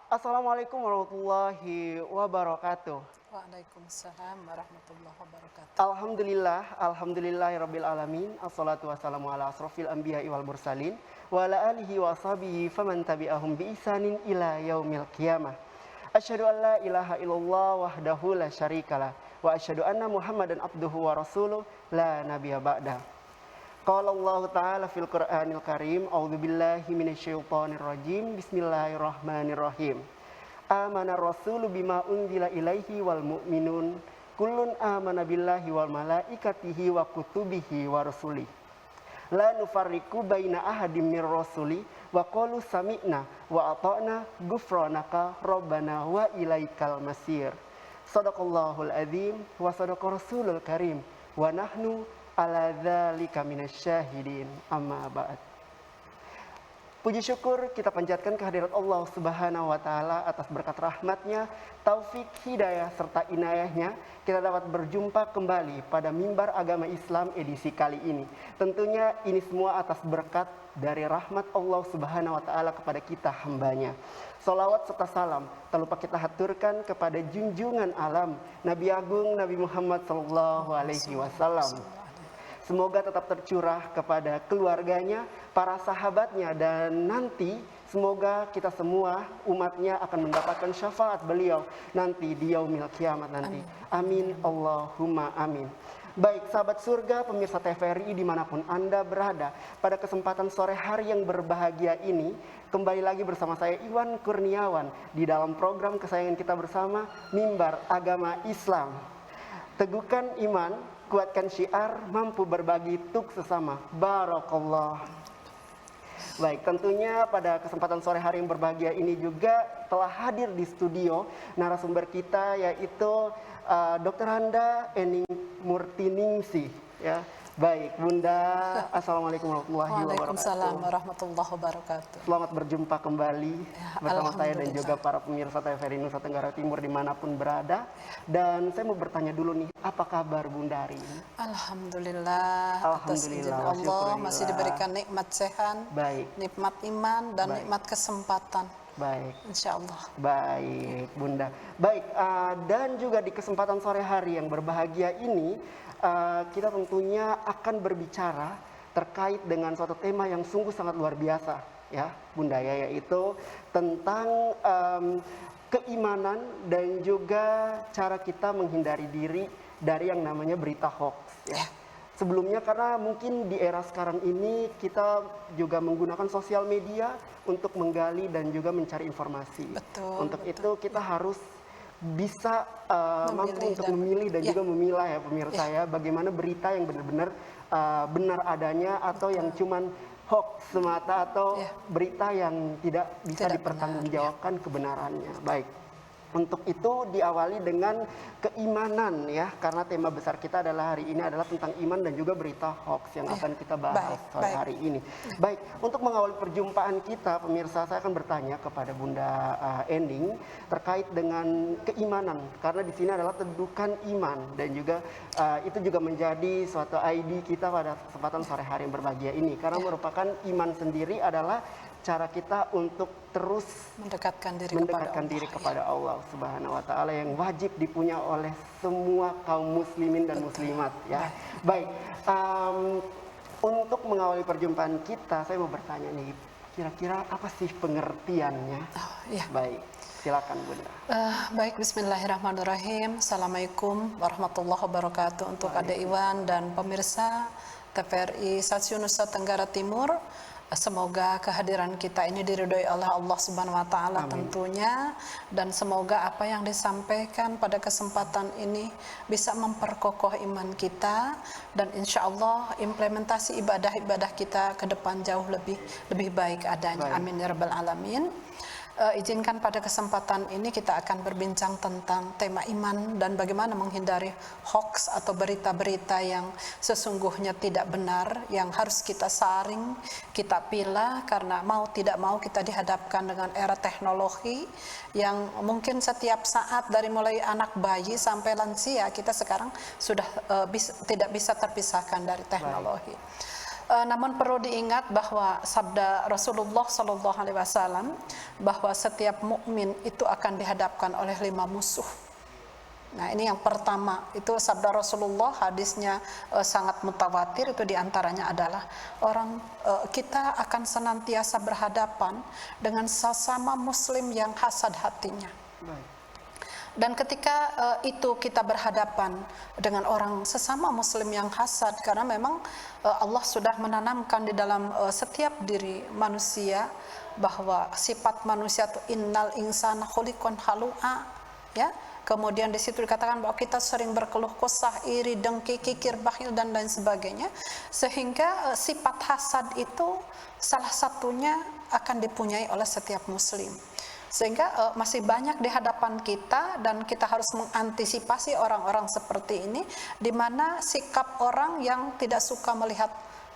Assalamualaikum warahmatullahi wabarakatuh. Waalaikumsalam warahmatullahi wabarakatuh. Alhamdulillahirabbil alamin. Assalatu wassalamu ala asrofil anbiya'i wal mursalin wa ala alihi wa sahbihi faman tabi'ahum bi ihsanin ila yaumil qiyamah. Asyhadu an la ilaha illallah wahdahu la syarikalah wa asyhadu anna Muhammadan abduhu wa rasuluh la nabiyya ba'da. Qala Allah Ta'ala fil Qur'anil Karim, a'udzubillahi minasyaitonir rajim. Bismillahirrahmanirrahim. Amana rasulu bima unzila ilaihi wal mu'minun kullun amana billahi wal malaikatihi wa kutubihi wa rusulihi la nufarriqu baina ahadim mir rasuli wa qalu sami'na wa ata'na ghufranaka rabbana wa ilaikal masir. Shadaqallahul azim wa sadaqa rasulul karim wa nahnu ala dzalika minasyahidin. Amma ba'd. Puji syukur kita panjatkan kehadirat Allah Subhanahu wa Ta'ala atas berkat rahmatnya, taufik, hidayah, serta inayahnya. Kita dapat berjumpa kembali pada mimbar agama Islam edisi kali ini. Tentunya ini semua atas berkat dari rahmat Allah Subhanahu wa Ta'ala kepada kita hambanya. Salawat serta salam tak lupa kita haturkan kepada junjungan alam Nabi Agung Nabi Muhammad SAW. Semoga tetap tercurah kepada keluarganya, para sahabatnya, dan nanti semoga kita semua umatnya akan mendapatkan syafaat beliau nanti di yaumil kiamat nanti. Amin. Allahumma amin. Baik sahabat surga, pemirsa TVRI dimanapun Anda berada, pada kesempatan sore hari yang berbahagia ini, kembali lagi bersama saya Iwan Kurniawan di dalam program kesayangan kita bersama, Mimbar Agama Islam. Teguhkan iman, kuatkan syiar, mampu berbagi tuk sesama. Barakallah. Baik, tentunya pada kesempatan sore hari yang berbahagia ini juga telah hadir di studio narasumber kita, yaitu Dr. Handa Ening Murtiningsih, ya. Baik, Bunda, Assalamualaikum warahmatullahi wabarakatuh. Waalaikumsalam warahmatullahi wabarakatuh. Selamat berjumpa kembali bersama saya dan juga para pemirsa TVRI Nusa Tenggara Timur dimanapun berada. Dan saya mau bertanya dulu nih, apa kabar Bunda hari ini? Alhamdulillah, atas izin Allah masih diberikan nikmat sehat, baik, nikmat iman, dan nikmat kesempatan. Baik, insya Allah. Baik, Bunda. Baik, dan juga di kesempatan sore hari yang berbahagia ini, kita tentunya akan berbicara terkait dengan suatu tema yang sungguh sangat luar biasa, ya, Bunda, ya, yaitu tentang keimanan dan juga cara kita menghindari diri dari yang namanya berita hoax, ya. Sebelumnya, karena mungkin di era sekarang ini kita juga menggunakan sosial media untuk menggali dan juga mencari informasi. Untuk itu kita harus bisa mampu untuk memilih dan juga memilah, ya pemirsa, ya, bagaimana berita yang benar-benar benar adanya atau yang cuman hoax semata atau berita yang tidak bisa dipertanggungjawabkan kebenarannya. Baik. Untuk itu diawali dengan keimanan, ya, karena tema besar kita adalah hari ini adalah tentang iman dan juga berita hoax yang akan kita bahas sore hari ini. Baik, untuk mengawali perjumpaan kita, pemirsa, saya akan bertanya kepada Bunda Ening terkait dengan keimanan, karena di sini adalah tedukan iman dan juga itu juga menjadi suatu ID kita pada kesempatan sore hari yang berbahagia ini, karena merupakan iman sendiri adalah cara kita untuk terus mendekatkan diri kepada Allah Subhanahu wa Ta'ala yang wajib dipunya oleh semua kaum muslimin dan muslimat, ya. Baik, untuk mengawali perjumpaan kita, saya mau bertanya nih, kira-kira apa sih pengertiannya? Baik, silakan Bunda. Baik, bismillahirrahmanirrahim. Assalamualaikum warahmatullahi wabarakatuh untuk Ade Iwan dan pemirsa TVRI Stasiun Nusa Tenggara Timur. Semoga kehadiran kita ini diridhoi oleh Allah Subhanahu wa Ta'ala tentunya, dan semoga apa yang disampaikan pada kesempatan ini bisa memperkokoh iman kita, dan insya Allah implementasi ibadah-ibadah kita ke depan jauh lebih baik adanya. Amin ya rabbal alamin. Izinkan pada kesempatan ini kita akan berbincang tentang tema iman dan bagaimana menghindari hoax atau berita-berita yang sesungguhnya tidak benar, yang harus kita saring, kita pilah, karena mau tidak mau kita dihadapkan dengan era teknologi yang mungkin setiap saat dari mulai anak bayi sampai lansia kita sekarang sudah tidak bisa terpisahkan dari teknologi. Namun perlu diingat bahwa sabda Rasulullah Sallallahu Alaihi Wasallam bahwa setiap mukmin itu akan dihadapkan oleh 5 musuh. Nah, ini yang pertama, itu sabda Rasulullah, hadisnya sangat mutawatir, itu diantaranya adalah kita akan senantiasa berhadapan dengan sesama muslim yang hasad hatinya. Dan ketika itu kita berhadapan dengan orang sesama muslim yang hasad, karena memang Allah sudah menanamkan di dalam setiap diri manusia bahwa sifat manusia itu innal insana khuliqan halu'a, ya. Kemudian di situ dikatakan bahwa kita sering berkeluh kesah, iri, dengki, kikir, bakhil dan lain sebagainya, sehingga sifat hasad itu salah satunya akan dipunyai oleh setiap muslim. Sehingga masih banyak di hadapan kita, dan kita harus mengantisipasi orang-orang seperti ini, di mana sikap orang yang tidak suka melihat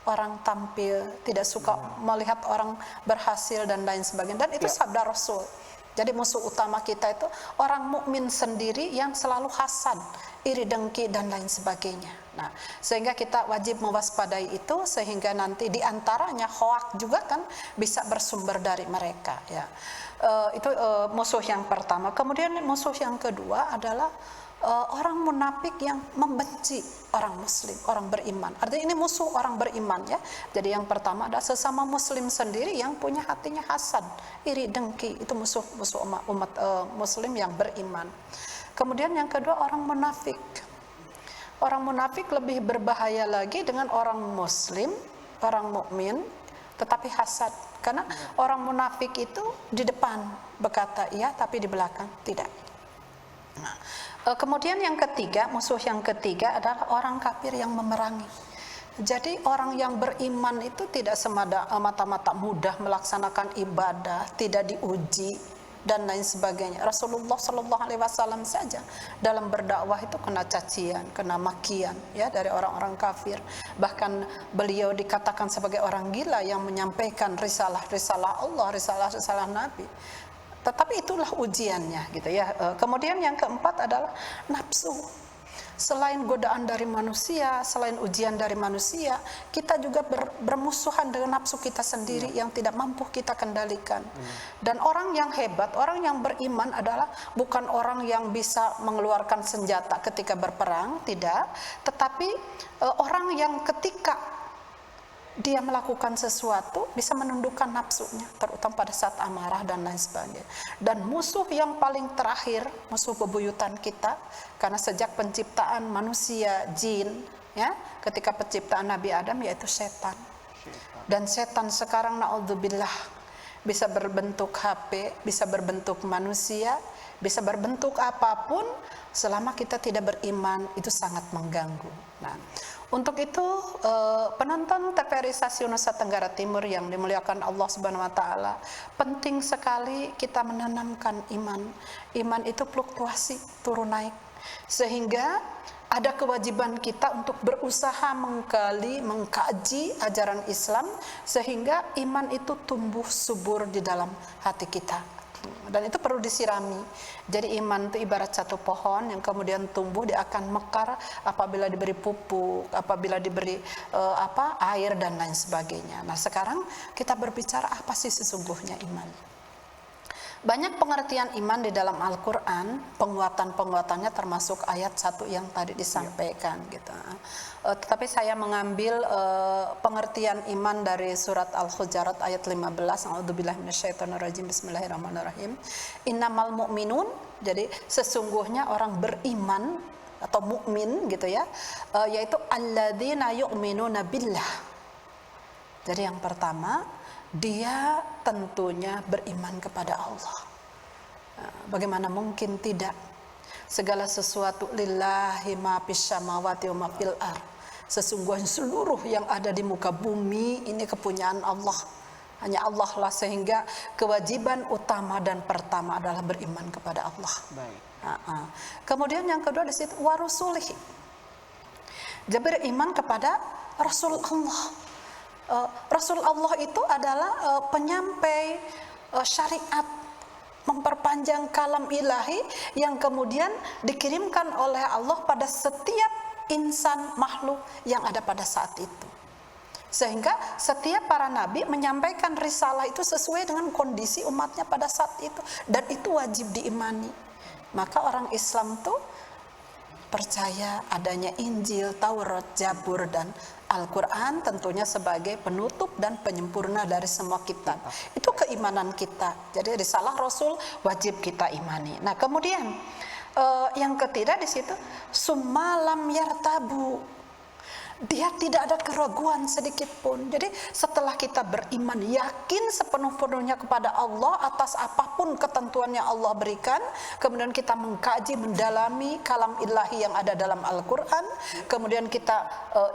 orang tampil, tidak suka melihat orang berhasil dan lain sebagainya. Dan itu sabda Rasul. Jadi musuh utama kita itu orang mukmin sendiri yang selalu hasad, iri, dengki dan lain sebagainya. Nah, sehingga kita wajib mewaspadai itu, sehingga nanti diantaranya hoak juga kan bisa bersumber dari mereka, ya. Itu musuh yang pertama. Kemudian musuh yang kedua adalah orang munafik yang membenci orang muslim, orang beriman. Artinya ini musuh orang beriman, ya. Jadi yang pertama adalah sesama muslim sendiri yang punya hatinya hasad, iri, dengki. Itu musuh umat muslim yang beriman. Kemudian yang kedua orang munafik. Orang munafik lebih berbahaya lagi dengan orang muslim, orang mukmin, tetapi hasad. Karena orang munafik itu di depan berkata iya, tapi di belakang tidak. Nah, kemudian yang ketiga, musuh yang ketiga adalah orang kafir yang memerangi. Jadi orang yang beriman itu tidak semata-mata mudah melaksanakan ibadah, tidak diuji dan lain sebagainya. Rasulullah Shallallahu Alaihi Wasallam saja dalam berdakwah itu kena cacian, kena makian, ya, dari orang-orang kafir. Bahkan beliau dikatakan sebagai orang gila yang menyampaikan risalah Allah, risalah Nabi. Tetapi itulah ujiannya, gitu ya. Kemudian yang keempat adalah nafsu. Selain godaan dari manusia, selain ujian dari manusia, kita juga bermusuhan dengan nafsu kita sendiri yang tidak mampu kita kendalikan. Dan orang yang hebat, orang yang beriman adalah bukan orang yang bisa mengeluarkan senjata ketika berperang, tidak. Tetapi orang yang ketika dia melakukan sesuatu bisa menundukkan nafsunya, terutama pada saat amarah dan lain sebagainya. Dan musuh yang paling terakhir, musuh bebuyutan kita, karena sejak penciptaan manusia, jin, ya, ketika penciptaan Nabi Adam, yaitu setan. Dan setan sekarang naudzubillah bisa berbentuk HP, bisa berbentuk manusia, bisa berbentuk apapun, selama kita tidak beriman itu sangat mengganggu. Nah, untuk itu penonton TVRI Stasiun Nusa Tenggara Timur yang dimuliakan Allah Subhanahu wa taala, penting sekali kita menanamkan iman. Iman itu fluktuasi, turun naik. Sehingga ada kewajiban kita untuk berusaha mengkaji ajaran Islam, sehingga iman itu tumbuh subur di dalam hati kita. Dan itu perlu disirami. Jadi iman itu ibarat satu pohon yang kemudian tumbuh, dia akan mekar apabila diberi pupuk, apabila diberi air dan lain sebagainya. Nah, sekarang kita berbicara apa sih sesungguhnya iman. Banyak pengertian iman di dalam Al-Quran, penguatan-penguatannya termasuk ayat 1 yang tadi disampaikan, gitu. Tetapi saya mengambil pengertian iman dari surat Al-Hujarat ayat 15. A'udzubillahi minasyaitonirrajim. Bismillahirrahmanirrahim. Innamal mu'minun, jadi sesungguhnya orang beriman atau mukmin, gitu ya, yaitu alladzina yu'minuna billah. Jadi yang pertama, dia tentunya beriman kepada Allah. Bagaimana mungkin tidak? Segala sesuatu lillahi ma fis samawati wa ma fil ardh. Sesungguhnya seluruh yang ada di muka bumi ini kepunyaan Allah. Hanya Allah lah, sehingga kewajiban utama dan pertama adalah beriman kepada Allah. Baik. Kemudian yang kedua di situ warusulihi. Jadi beriman kepada Rasul Allah. Rasul Allah itu adalah penyampai syariat, memperpanjang kalam ilahi yang kemudian dikirimkan oleh Allah pada setiap insan makhluk yang ada pada saat itu. Sehingga setiap para nabi menyampaikan risalah itu sesuai dengan kondisi umatnya pada saat itu, dan itu wajib diimani. Maka orang Islam tuh percaya adanya Injil, Taurat, Zabur, dan Al-Quran tentunya sebagai penutup dan penyempurna dari semua kitab. Itu keimanan kita. Jadi risalah Rasul wajib kita imani. Nah kemudian yang ketiga di situ, summalam yartabu. Dia tidak ada keraguan sedikit pun. Jadi setelah kita beriman, yakin sepenuh-penuhnya kepada Allah atas apapun ketentuan yang Allah berikan, kemudian kita mengkaji, mendalami kalam ilahi yang ada dalam Al-Quran, kemudian kita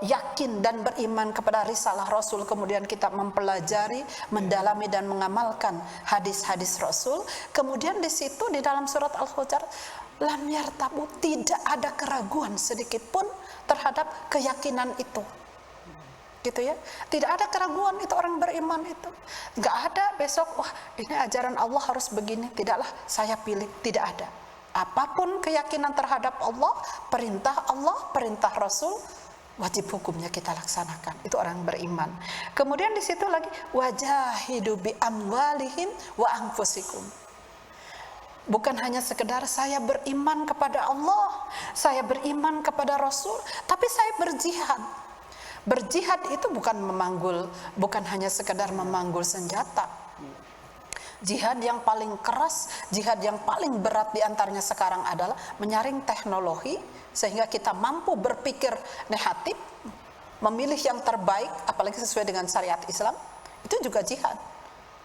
yakin dan beriman kepada risalah Rasul, kemudian kita mempelajari, mendalami dan mengamalkan hadis-hadis Rasul. Kemudian di situ di dalam surat Al-Hujurat, lam yartabu, tidak ada keraguan sedikit pun terhadap keyakinan itu, gitu ya. Tidak ada keraguan, itu orang beriman itu. Nggak ada besok, wah ini ajaran Allah harus begini, tidaklah saya pilih, tidak ada. Apapun keyakinan terhadap Allah, perintah Rasul, wajib hukumnya kita laksanakan. Itu orang beriman. Kemudian di situ lagi, wajahidu bi amwalihim wa anfusikum. Bukan hanya sekedar saya beriman kepada Allah, saya beriman kepada Rasul, tapi saya berjihad. Berjihad itu bukan hanya sekedar memanggul senjata. Jihad yang paling keras, jihad yang paling berat diantaranya sekarang adalah menyaring teknologi, sehingga kita mampu berpikir negatif, memilih yang terbaik, apalagi sesuai dengan syariat Islam. Itu juga jihad.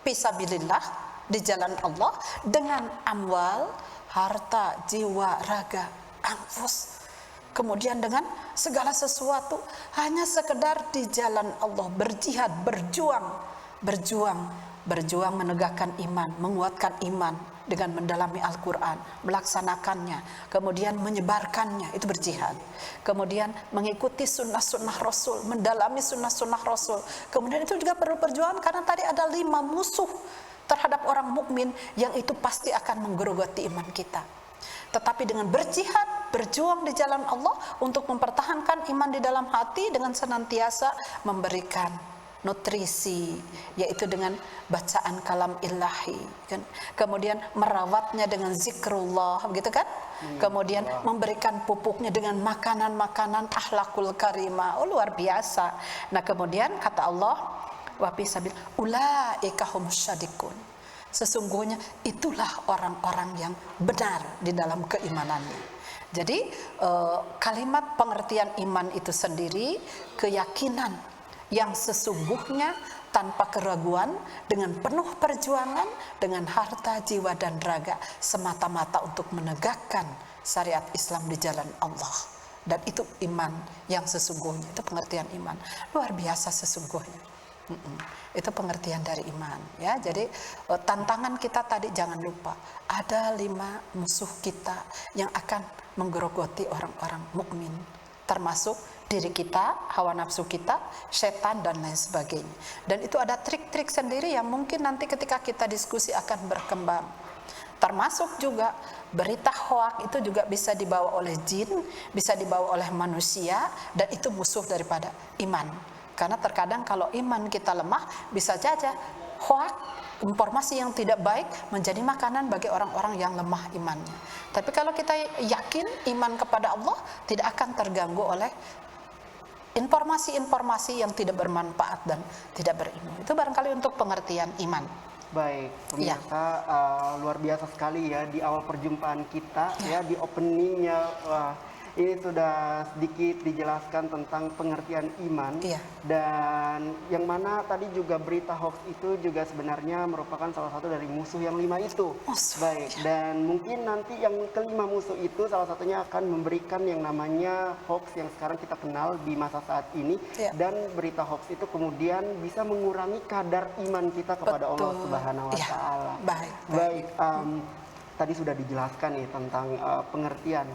Fisabilillah, di jalan Allah, dengan amwal, harta, jiwa, raga, anfus, kemudian dengan segala sesuatu, hanya sekedar di jalan Allah, berjihad, berjuang menegakkan iman, menguatkan iman dengan mendalami Al-Quran, melaksanakannya, kemudian menyebarkannya, itu berjihad. Kemudian mengikuti sunnah-sunnah Rasul, mendalami sunnah-sunnah Rasul. Kemudian itu juga perlu perjuangan, karena tadi ada 5 musuh terhadap orang mukmin yang itu pasti akan menggerogoti iman kita. Tetapi dengan berjihad, berjuang di jalan Allah untuk mempertahankan iman di dalam hati, dengan senantiasa memberikan nutrisi, yaitu dengan bacaan kalam ilahi, kan? Kemudian merawatnya dengan zikrullah, begitu kan? Kemudian memberikan pupuknya dengan makanan-makanan akhlakul karimah. Oh, luar biasa. Nah kemudian kata Allah, wa bisabil ulaika hum syadikun. Sesungguhnya itulah orang-orang yang benar di dalam keimanannya. Jadi kalimat pengertian iman itu sendiri keyakinan yang sesungguhnya tanpa keraguan, dengan penuh perjuangan, dengan harta, jiwa dan raga, semata-mata untuk menegakkan syariat Islam di jalan Allah. Dan itu iman yang sesungguhnya, itu pengertian iman. Luar biasa sesungguhnya. Itu pengertian dari iman, ya. Jadi tantangan kita tadi, jangan lupa ada 5 musuh kita yang akan menggerogoti orang-orang mukmin, termasuk diri kita, hawa nafsu kita, setan dan lain sebagainya. Dan itu ada trik-trik sendiri yang mungkin nanti ketika kita diskusi akan berkembang. Termasuk juga berita hoak itu juga bisa dibawa oleh jin, bisa dibawa oleh manusia, dan itu musuh daripada iman. Karena terkadang kalau iman kita lemah, bisa saja hoak, informasi yang tidak baik menjadi makanan bagi orang-orang yang lemah imannya. Tapi kalau kita yakin iman kepada Allah, tidak akan terganggu oleh informasi-informasi yang tidak bermanfaat dan tidak berilmu. Itu barangkali untuk pengertian iman. Baik, pemirsa, luar biasa sekali ya di awal perjumpaan kita, ya di openingnya. Ini sudah sedikit dijelaskan tentang pengertian iman, dan yang mana tadi juga berita hoax itu juga sebenarnya merupakan salah satu dari musuh yang 5 itu. Baik, dan mungkin nanti yang kelima musuh itu salah satunya akan memberikan yang namanya hoax yang sekarang kita kenal di masa saat ini, dan berita hoax itu kemudian bisa mengurangi kadar iman kita kepada Allah Subhanahu wa Ta'ala. Baik, tadi sudah dijelaskan nih tentang pengertian.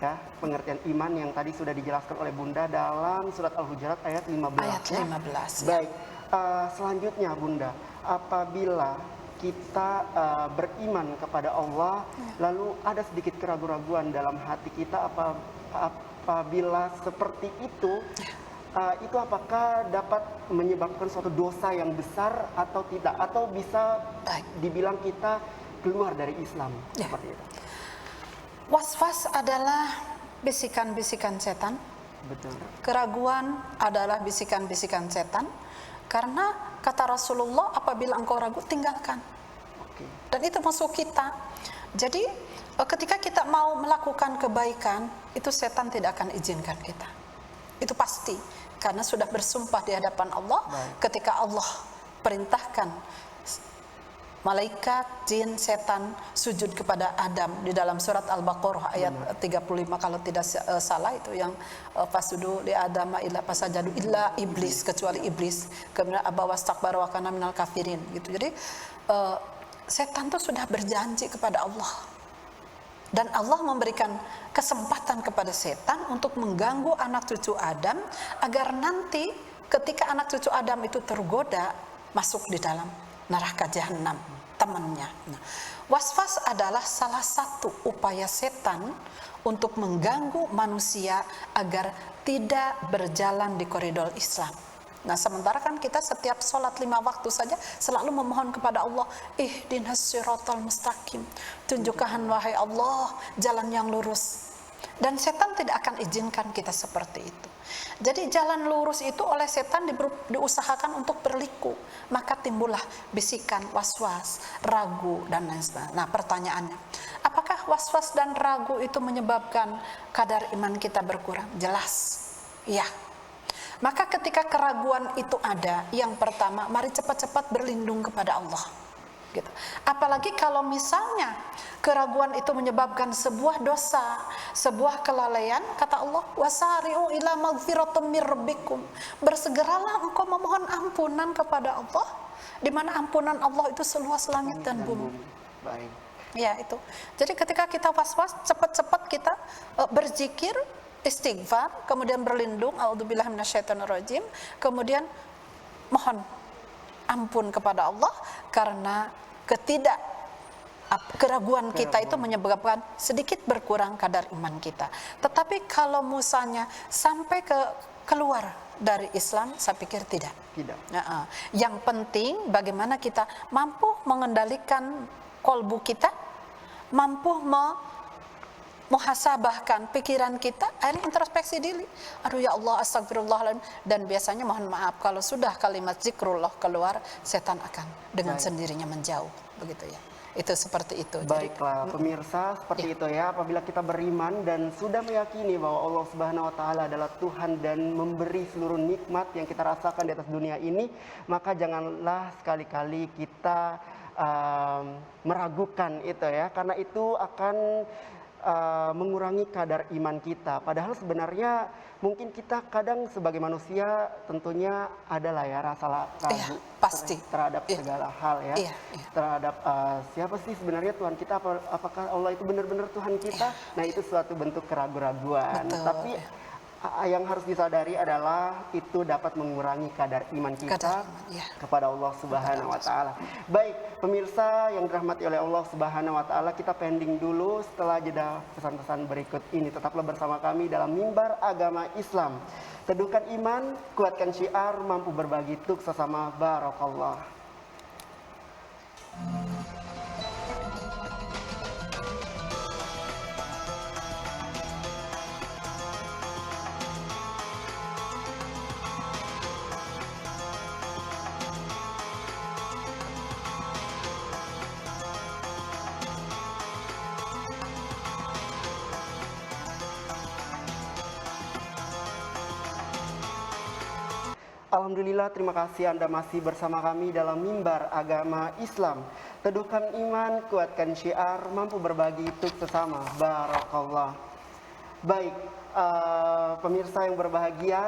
Ya, pengertian iman yang tadi sudah dijelaskan oleh Bunda dalam surat Al-Hujurat ayat 15. Ayat 15. Baik, selanjutnya Bunda, apabila kita beriman kepada Allah, lalu ada sedikit keraguan-raguan dalam hati kita, apabila seperti itu, itu apakah dapat menyebabkan suatu dosa yang besar atau tidak, atau bisa Baik. dibilang kita keluar dari Islam Ya. seperti itu? Was-was adalah bisikan-bisikan setan. Betul. Keraguan adalah bisikan-bisikan setan. Karena kata Rasulullah, apabila engkau ragu, tinggalkan. Oke. Dan itu musuh kita. Jadi ketika kita mau melakukan kebaikan, itu setan tidak akan izinkan kita. Itu pasti. Karena sudah bersumpah di hadapan Allah. Ketika Allah perintahkan malaikat, jin, setan sujud kepada Adam di dalam surat Al-Baqarah ayat 35 kalau tidak salah, itu yang fasudu li Adama illa fasajadu illa iblis, kecuali iblis, kemudian aba wastakbara wa kana minal kafirin gitu. Jadi setan itu sudah berjanji kepada Allah, dan Allah memberikan kesempatan kepada setan untuk mengganggu anak cucu Adam agar nanti ketika anak cucu Adam itu tergoda masuk di dalam neraka jahanam temannya. Nah, waswas adalah salah satu upaya setan untuk mengganggu manusia agar tidak berjalan di koridor Islam. Nah, sementara kan kita setiap sholat 5 waktu saja selalu memohon kepada Allah, ihdinas siratal mustaqim, tunjukkan wahai Allah jalan yang lurus. Dan setan tidak akan izinkan kita seperti itu. Jadi jalan lurus itu oleh setan diusahakan untuk berliku. Maka timbullah bisikan, was-was, ragu, dan lain sebagainya. Nah, pertanyaannya, apakah was-was dan ragu itu menyebabkan kadar iman kita berkurang? Jelas, iya. Maka ketika keraguan itu ada, yang pertama, mari cepat-cepat berlindung kepada Allah. Gitu. Apalagi kalau misalnya keraguan itu menyebabkan sebuah dosa, sebuah kelalaian, kata Allah, wasari'u ila maghfiratum mir rabbikum. Bersegeralah engkau memohon ampunan kepada Allah, di mana ampunan Allah itu seluas langit dan bumi. Baik. Ya, itu. Jadi ketika kita was-was, cepat-cepat kita berzikir, istighfar, kemudian berlindung, a'udzubillahi minasyaitonirrajim, kemudian mohon ampun kepada Allah, karena keraguan kita itu menyebabkan sedikit berkurang kadar iman kita. Tetapi kalau misalnya sampai keluar dari Islam, saya pikir tidak. Nah, yang penting bagaimana kita mampu mengendalikan kolbu kita, mampu muhasabahkan pikiran kita, akhirnya introspeksi diri. Aduh ya Allah, astagfirullahaladzim. Dan biasanya mohon maaf, kalau sudah kalimat zikrullah keluar, setan akan dengan sendirinya menjauh, begitu ya. Itu seperti itu. Baiklah, pemirsa, seperti itu ya. Apabila kita beriman dan sudah meyakini bahwa Allah Subhanahu wa taala adalah Tuhan dan memberi seluruh nikmat yang kita rasakan di atas dunia ini, maka janganlah sekali-kali kita meragukan itu ya, karena itu akan mengurangi kadar iman kita. Padahal sebenarnya mungkin kita kadang sebagai manusia tentunya adalah ya rasa ragu pasti terhadap segala hal ya. Terhadap siapa sih sebenarnya Tuhan kita, apakah Allah itu benar-benar Tuhan kita? Nah, itu suatu bentuk keraguan-raguan. Tapi yang harus disadari adalah itu dapat mengurangi kadar iman kita kepada Allah Subhanahu wa taala. Baik, pemirsa yang dirahmati oleh Allah Subhanahu wa taala, kita pending dulu setelah jeda pesan-pesan berikut ini. Tetaplah bersama kami dalam Mimbar Agama Islam. Teduhkan iman, kuatkan syiar, mampu berbagi untuk sesama. Barakallah. Alhamdulillah, terima kasih Anda masih bersama kami dalam Mimbar Agama Islam. Teduhkan iman, kuatkan syiar, mampu berbagi untuk sesama. Barakallah. Baik, pemirsa yang berbahagia,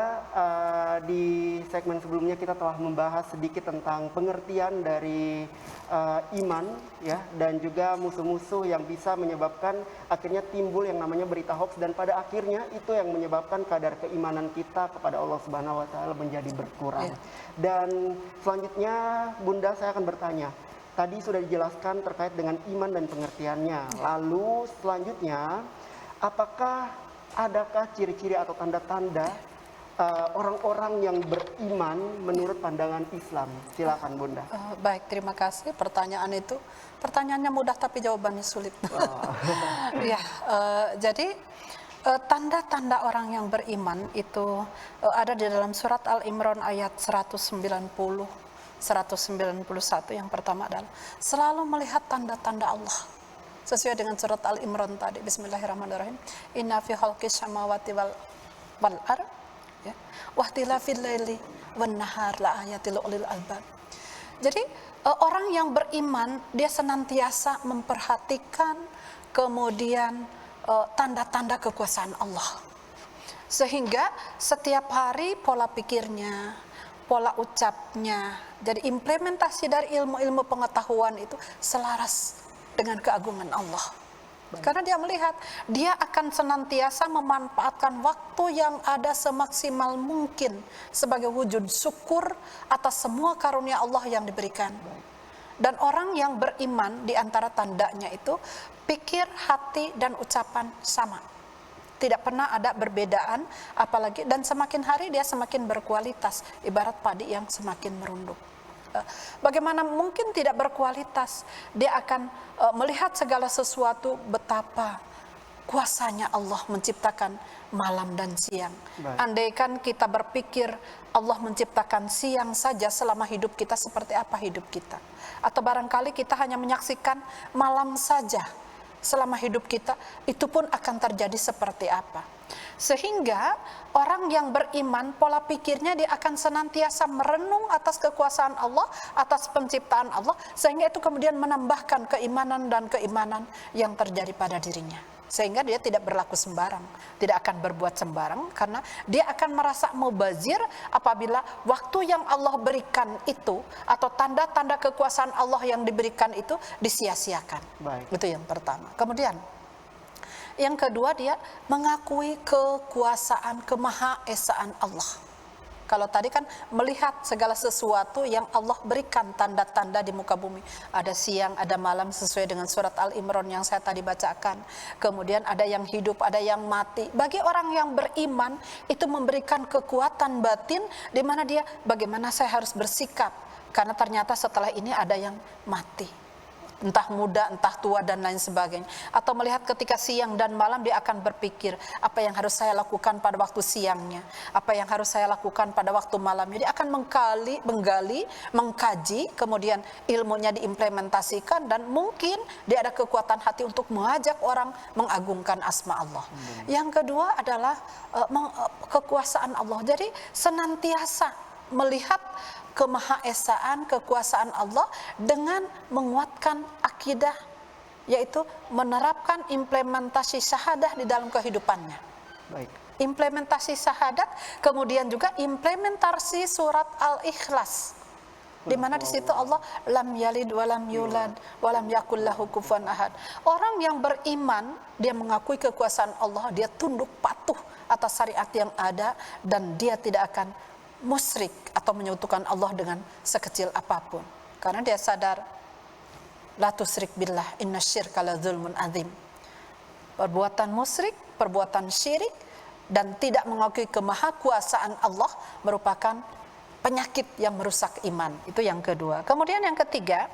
di segmen sebelumnya kita telah membahas sedikit tentang pengertian dari iman ya, dan juga musuh-musuh yang bisa menyebabkan akhirnya timbul yang namanya berita hoax, dan pada akhirnya itu yang menyebabkan kadar keimanan kita kepada Allah Subhanahu wa taala menjadi berkurang. Dan selanjutnya Bunda, saya akan bertanya. Tadi sudah dijelaskan terkait dengan iman dan pengertiannya. Lalu selanjutnya, adakah ciri-ciri atau tanda-tanda orang-orang yang beriman menurut pandangan Islam? Silakan Bunda. Baik, terima kasih. Pertanyaannya mudah tapi jawabannya sulit. Ya, jadi tanda-tanda orang yang beriman itu ada di dalam surat Al-Imran ayat 190, 191. Yang pertama adalah selalu melihat tanda-tanda Allah. Sesuai dengan surat Al-Imran tadi. Bismillahirrahmanirrahim. Inna fi khalqis samawati wal ard ya. Wa ikhtilafil laili wan nahar la ayatil ulil albab. Jadi orang yang beriman dia senantiasa memperhatikan kemudian tanda-tanda kekuasaan Allah. Sehingga setiap hari pola pikirnya, pola ucapnya, jadi implementasi dari ilmu-ilmu pengetahuan itu selaras dengan keagungan Allah. Karena dia melihat, dia akan senantiasa memanfaatkan waktu yang ada semaksimal mungkin sebagai wujud syukur atas semua karunia Allah yang diberikan. Dan orang yang beriman di antara tandanya itu pikir, hati, dan ucapan sama. Tidak pernah ada perbedaan, apalagi dan semakin hari dia semakin berkualitas, ibarat padi yang semakin merunduk. Bagaimana mungkin tidak berkualitas? Dia akan melihat segala sesuatu betapa kuasanya Allah menciptakan malam dan siang. Andaikan kita berpikir Allah menciptakan siang saja selama hidup kita, seperti apa hidup kita? Atau barangkali kita hanya menyaksikan malam saja selama hidup kita, itu pun akan terjadi seperti apa. Sehingga orang yang beriman, pola pikirnya dia akan senantiasa merenung atas kekuasaan Allah, atas penciptaan Allah, sehingga itu kemudian menambahkan keimanan dan keimanan yang terjadi pada dirinya. Sehingga dia tidak berlaku sembarang, tidak akan berbuat sembarang, karena dia akan merasa mubazir apabila waktu yang Allah berikan itu, atau tanda-tanda kekuasaan Allah yang diberikan itu disia-siakan. Itu yang pertama. Kemudian yang kedua, dia mengakui kekuasaan, kemahaesaan Allah. Kalau tadi kan melihat segala sesuatu yang Allah berikan tanda-tanda di muka bumi. Ada siang, ada malam sesuai dengan surat Al-Imran yang saya tadi bacakan. Kemudian ada yang hidup, ada yang mati. Bagi orang yang beriman itu memberikan kekuatan batin di mana dia bagaimana saya harus bersikap. Karena ternyata setelah ini ada yang mati. Entah muda, entah tua, dan lain sebagainya. Atau melihat ketika siang dan malam dia akan berpikir, apa yang harus saya lakukan pada waktu siangnya, apa yang harus saya lakukan pada waktu malamnya. Dia akan menggali, mengkaji, kemudian ilmunya diimplementasikan, dan mungkin dia ada kekuatan hati untuk mengajak orang mengagungkan asma Allah. Yang kedua adalah kekuasaan Allah. Jadi senantiasa melihat kemahaesaan, kekuasaan Allah dengan menguatkan akidah, yaitu menerapkan implementasi syahadah di dalam kehidupannya. Implementasi syahadat, kemudian juga implementasi surat Al-Ikhlas, di mana di situ Allah lam yalid walam yulad walam yakul lahu kufuwan ahad. Orang yang beriman, dia mengakui kekuasaan Allah, dia tunduk patuh atas syariat yang ada, dan dia tidak akan musyrik atau menyekutukan Allah dengan sekecil apapun. Karena dia sadar, la tusyrik billah innasyirka la dzulmun adzim. Perbuatan musyrik, perbuatan syirik, dan tidak mengakui kemahakuasaan Allah merupakan penyakit yang merusak iman. Itu yang kedua. Kemudian yang ketiga,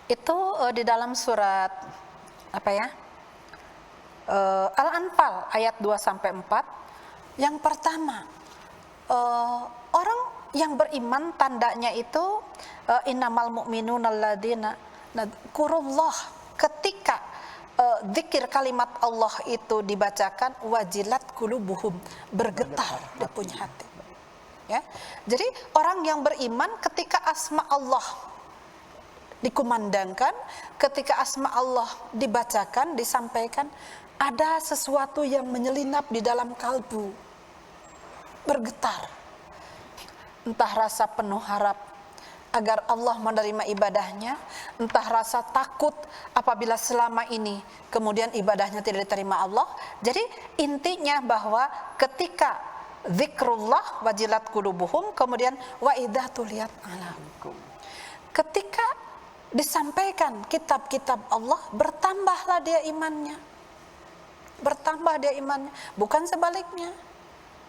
itu di dalam surat Al-Anfal ayat 2-4. Yang pertama, orang yang beriman tandanya itu innamal mu'minuna alladzina nadzkurullah, ketika zikir kalimat Allah itu dibacakan, wajilat qulubuhum, bergetar dia punya hati. Ya. Jadi orang yang beriman ketika asma Allah dikumandangkan, ketika asma Allah dibacakan, disampaikan, ada sesuatu yang menyelinap di dalam kalbu, bergetar. Entah rasa penuh harap agar Allah menerima ibadahnya, entah rasa takut apabila selama ini kemudian ibadahnya tidak diterima Allah. Jadi intinya bahwa ketika zikrullah wajilat qulubuhum, kemudian wa idza tuliyat alaikum, ketika disampaikan kitab-kitab Allah, bertambahlah dia imannya. Bertambah dia imannya, bukan sebaliknya.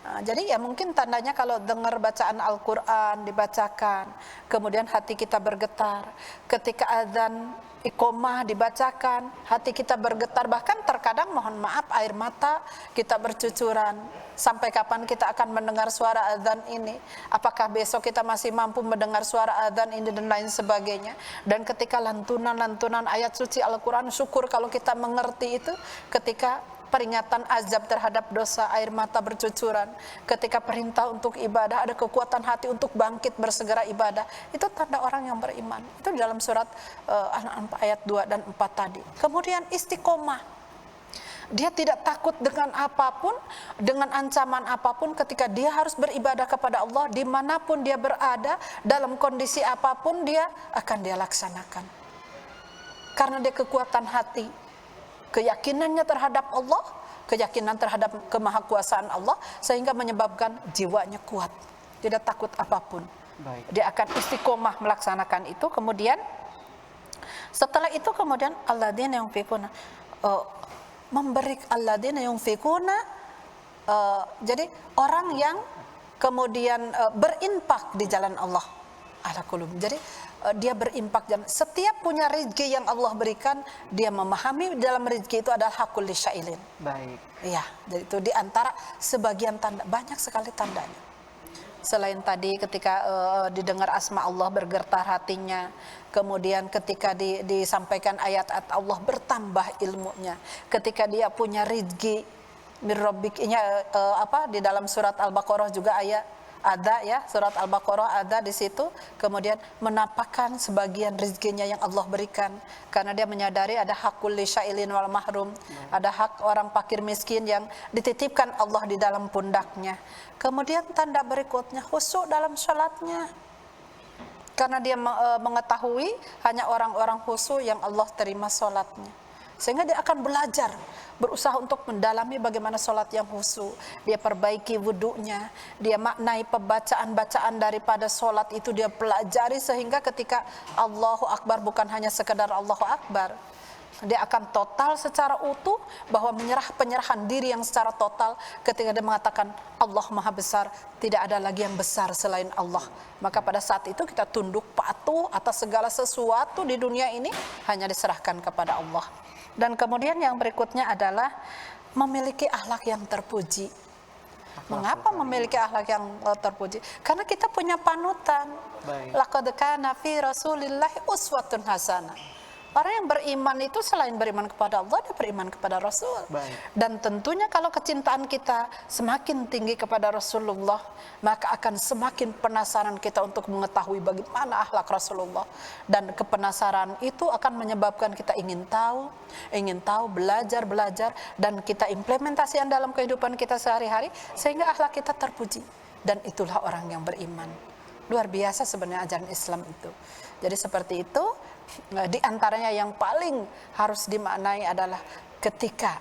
Jadi ya mungkin tandanya kalau dengar bacaan Al-Quran dibacakan, kemudian hati kita bergetar. Ketika azan iqomah dibacakan, hati kita bergetar. Bahkan terkadang mohon maaf air mata kita bercucuran. Sampai kapan kita akan mendengar suara azan ini? Apakah besok kita masih mampu mendengar suara azan ini dan lain sebagainya? Dan ketika lantunan-lantunan ayat suci Al-Quran, syukur kalau kita mengerti itu ketika peringatan azab terhadap dosa, air mata bercucuran. Ketika perintah untuk ibadah, ada kekuatan hati untuk bangkit bersegera ibadah. Itu tanda orang yang beriman. Itu dalam surat Al-An'am ayat 2 dan 4 tadi. Kemudian istiqomah. Dia tidak takut dengan apapun, dengan ancaman apapun ketika dia harus beribadah kepada Allah. Dimanapun dia berada, dalam kondisi apapun dia akan dia laksanakan. Karena dia kekuatan hati, keyakinannya terhadap Allah, keyakinan terhadap kemahakuasaan Allah, sehingga menyebabkan jiwanya kuat, tidak takut apapun. Baik. Dia akan istiqomah melaksanakan itu. Kemudian setelah itu kemudian alladzina yunfikuna, memberi alladzina yunfikuna, jadi orang yang kemudian berinfak di jalan Allah ala qulub. Jadi dia berimpak, dan setiap punya rezeki yang Allah berikan, dia memahami dalam rezeki itu adalah hakul lisyailin. Baik. Iya, jadi itu di antara sebagian tanda, banyak sekali tandanya. Selain tadi ketika didengar asma Allah bergetar hatinya, kemudian ketika disampaikan ayat-ayat Allah bertambah ilmunya, ketika dia punya rezeki mirrobbiknya di dalam surat Al-Baqarah juga ada ya, surat Al-Baqarah ada di situ. Kemudian menampakkan sebagian rezekinya yang Allah berikan, karena dia menyadari ada hakul lisyailin wal mahrum, ada hak orang fakir miskin yang dititipkan Allah di dalam pundaknya. Kemudian tanda berikutnya khusyuk dalam sholatnya, karena dia mengetahui hanya orang-orang khusyuk yang Allah terima sholatnya, sehingga dia akan belajar, berusaha untuk mendalami bagaimana sholat yang khusyuk. Dia perbaiki wudunya, dia maknai pembacaan-bacaan daripada sholat itu dia pelajari, sehingga ketika Allahu Akbar bukan hanya sekedar Allahu Akbar, dia akan total secara utuh, bahwa penyerahan diri yang secara total. Ketika dia mengatakan Allah Maha Besar, tidak ada lagi yang besar selain Allah, maka pada saat itu kita tunduk patuh atas segala sesuatu di dunia ini hanya diserahkan kepada Allah. Dan kemudian yang berikutnya adalah memiliki akhlak yang terpuji. Mengapa memiliki akhlak yang terpuji? Karena kita punya panutan. Laqad kana fi Rasulillahi uswatun hasanah. Orang yang beriman itu selain beriman kepada Allah, dia beriman kepada Rasul. Dan tentunya kalau kecintaan kita semakin tinggi kepada Rasulullah, maka akan semakin penasaran kita untuk mengetahui bagaimana akhlak Rasulullah. Dan kepenasaran itu akan menyebabkan kita ingin tahu, belajar, dan kita implementasikan dalam kehidupan kita sehari-hari, sehingga akhlak kita terpuji. Dan itulah orang yang beriman. Luar biasa sebenarnya ajaran Islam itu. Jadi seperti itu. Di antaranya yang paling harus dimaknai adalah ketika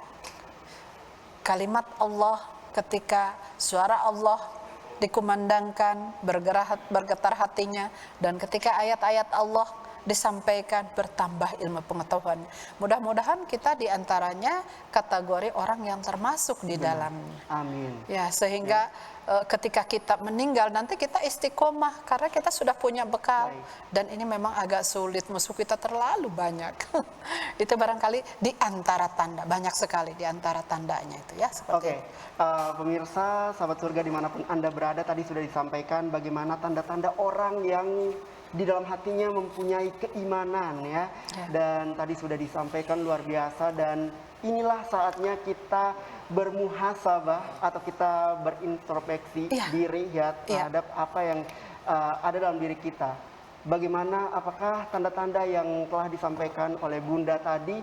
kalimat Allah, ketika suara Allah dikumandangkan, bergetar hatinya, dan ketika ayat-ayat Allah disampaikan, bertambah ilmu pengetahuan. Mudah-mudahan kita diantaranya kategori orang yang termasuk di dalamnya. Amin. Ya, sehingga ketika kita meninggal nanti kita istiqomah, karena kita sudah punya bekal. Dan ini memang agak sulit, musuh kita terlalu banyak. Itu barangkali di antara tanda, banyak sekali di antara tandanya itu ya. Oke, pemirsa sahabat surga dimanapun Anda berada, tadi sudah disampaikan bagaimana tanda-tanda orang yang di dalam hatinya mempunyai keimanan ya. Dan tadi sudah disampaikan luar biasa, dan inilah saatnya kita bermuhasabah atau kita berintrospeksi diri ya terhadap apa yang ada dalam diri kita. Bagaimana, apakah tanda-tanda yang telah disampaikan oleh Bunda tadi,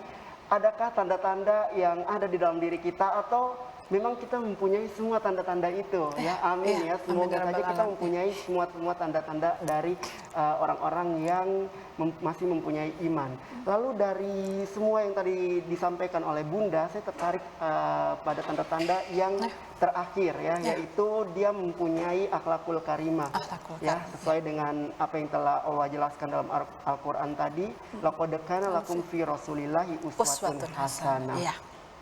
adakah tanda-tanda yang ada di dalam diri kita, atau memang kita mempunyai semua tanda-tanda itu ya. Amin ya. Semoga saja kita mempunyai semua tanda-tanda dari orang-orang yang masih mempunyai iman. Lalu dari semua yang tadi disampaikan oleh Bunda, saya tertarik pada tanda-tanda yang terakhir ya, yaitu dia mempunyai akhlakul karimah. Ya, sesuai dengan apa yang telah Allah jelaskan dalam Al-Qur'an tadi, laqad kana lakum fi Rasulillahi uswatun hasanah.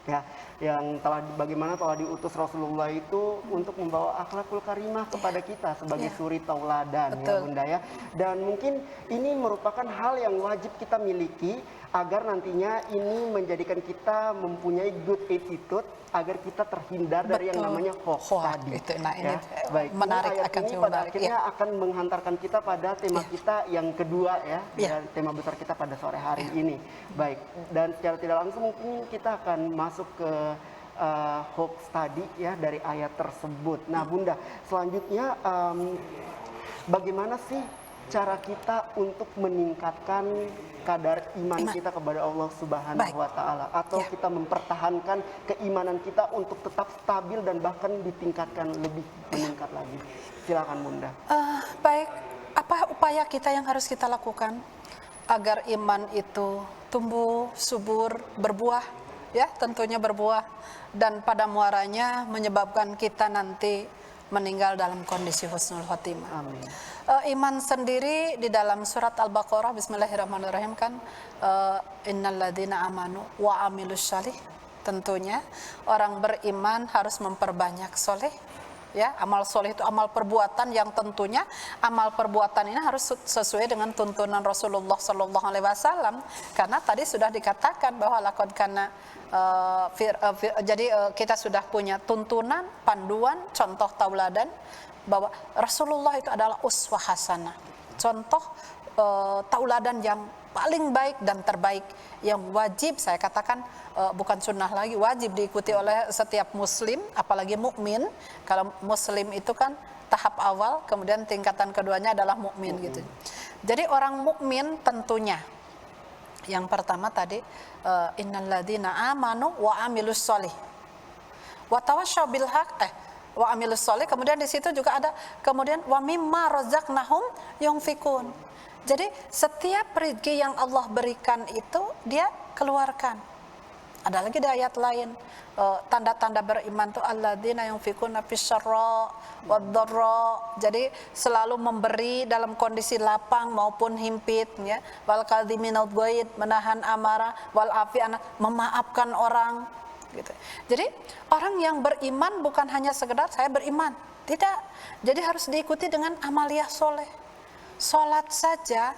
ya, yang bagaimana telah diutus Rasulullah itu untuk membawa akhlakul karimah kepada kita sebagai suri tauladan, ya Bunda ya. Dan mungkin ini merupakan hal yang wajib kita miliki agar nantinya ini menjadikan kita mempunyai good attitude, agar kita terhindar dari yang namanya hoax tadi. Itu, nah ini Baik, menarik, ayat akan ini pada akhirnya akan menghantarkan kita pada tema kita yang kedua ya, dan tema besar kita pada sore hari ini. Baik, dan secara tidak langsung mungkin kita akan masuk ke hoax tadi ya dari ayat tersebut. Nah Bunda, selanjutnya bagaimana sih cara kita untuk meningkatkan kadar iman kita kepada Allah Subhanahu wa Ta'ala, atau kita mempertahankan keimanan kita untuk tetap stabil dan bahkan ditingkatkan lebih meningkat lagi? Silakan Bunda. Baik, apa upaya kita yang harus kita lakukan agar iman itu tumbuh, subur, berbuah, ya tentunya berbuah, dan pada muaranya menyebabkan kita nanti meninggal dalam kondisi husnul khotimah. Amin. Iman sendiri di dalam surat Al-Baqarah, bismillahirrahmanirrahim kan, innalladzina amanu wa amilus sholih, tentunya orang beriman harus memperbanyak soleh. Ya, amal soleh itu amal perbuatan yang tentunya amal perbuatan ini harus sesuai dengan tuntunan Rasulullah Sallallahu Alaihi Wasallam, karena tadi sudah dikatakan bahwa laqad kana jadi kita sudah punya tuntunan, panduan, contoh tauladan bahwa Rasulullah itu adalah uswah hasanah, contoh tauladan yang paling baik dan terbaik, yang wajib saya katakan bukan sunnah lagi, wajib diikuti oleh setiap muslim, apalagi mukmin. Kalau muslim itu kan tahap awal, kemudian tingkatan keduanya adalah mukmin gitu. Jadi orang mukmin tentunya yang pertama tadi innalladzina amanu wa amilus sholih wa tawassaw bil haq wa amilus sholih, kemudian di situ juga ada kemudian wa mimma razaqnahum yunfikun. Jadi setiap rezeki yang Allah berikan itu dia keluarkan. Ada lagi di ayat lain tanda-tanda beriman tuh alladzina yunfikuna fisyarra wad-dharra. Jadi selalu memberi dalam kondisi lapang maupun himpit ya. Wal kadhiminal ghaid, menahan amarah, wal afiana, memaafkan orang gitu. Jadi orang yang beriman bukan hanya sekedar saya beriman, tidak. Jadi harus diikuti dengan amaliyah soleh. Sholat saja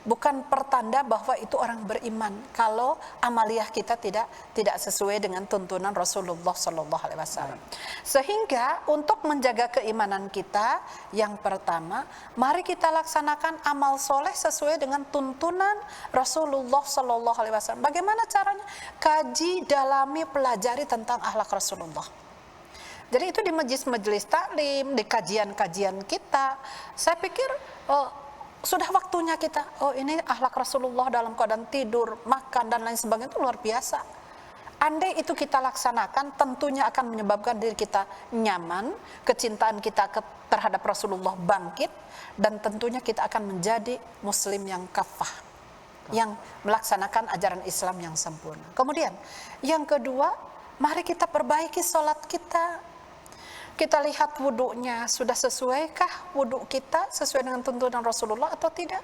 bukan pertanda bahwa itu orang beriman kalau amaliyah kita tidak sesuai dengan tuntunan Rasulullah Sallallahu Alaihi Wasallam. Sehingga untuk menjaga keimanan kita, yang pertama, mari kita laksanakan amal soleh sesuai dengan tuntunan Rasulullah Sallallahu Alaihi Wasallam. Bagaimana caranya? Kaji, dalami, pelajari tentang akhlak Rasulullah. Jadi itu di majelis-majelis taklim, di kajian-kajian kita. Saya pikir sudah waktunya kita, ini akhlak Rasulullah dalam keadaan tidur, makan, dan lain sebagainya itu luar biasa. Andai itu kita laksanakan, tentunya akan menyebabkan diri kita nyaman, kecintaan kita terhadap Rasulullah bangkit, dan tentunya kita akan menjadi muslim yang kafah, yang melaksanakan ajaran Islam yang sempurna. Kemudian, yang kedua, mari kita perbaiki sholat kita. Kita lihat wudhunya, sudah sesuaikah wudhu kita sesuai dengan tuntunan Rasulullah atau tidak.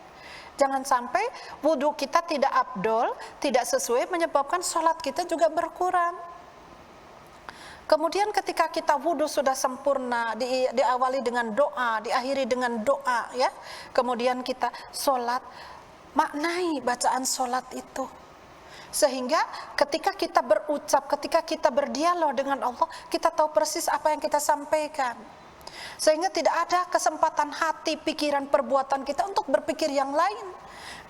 Jangan sampai wudhu kita tidak afdol, tidak sesuai, menyebabkan sholat kita juga berkurang. Kemudian ketika kita wudhu sudah sempurna, diawali dengan doa, diakhiri dengan doa ya. Kemudian kita sholat, maknai bacaan sholat itu. Sehingga ketika kita berucap, ketika kita berdialog dengan Allah, kita tahu persis apa yang kita sampaikan. Sehingga tidak ada kesempatan hati, pikiran, perbuatan kita untuk berpikir yang lain.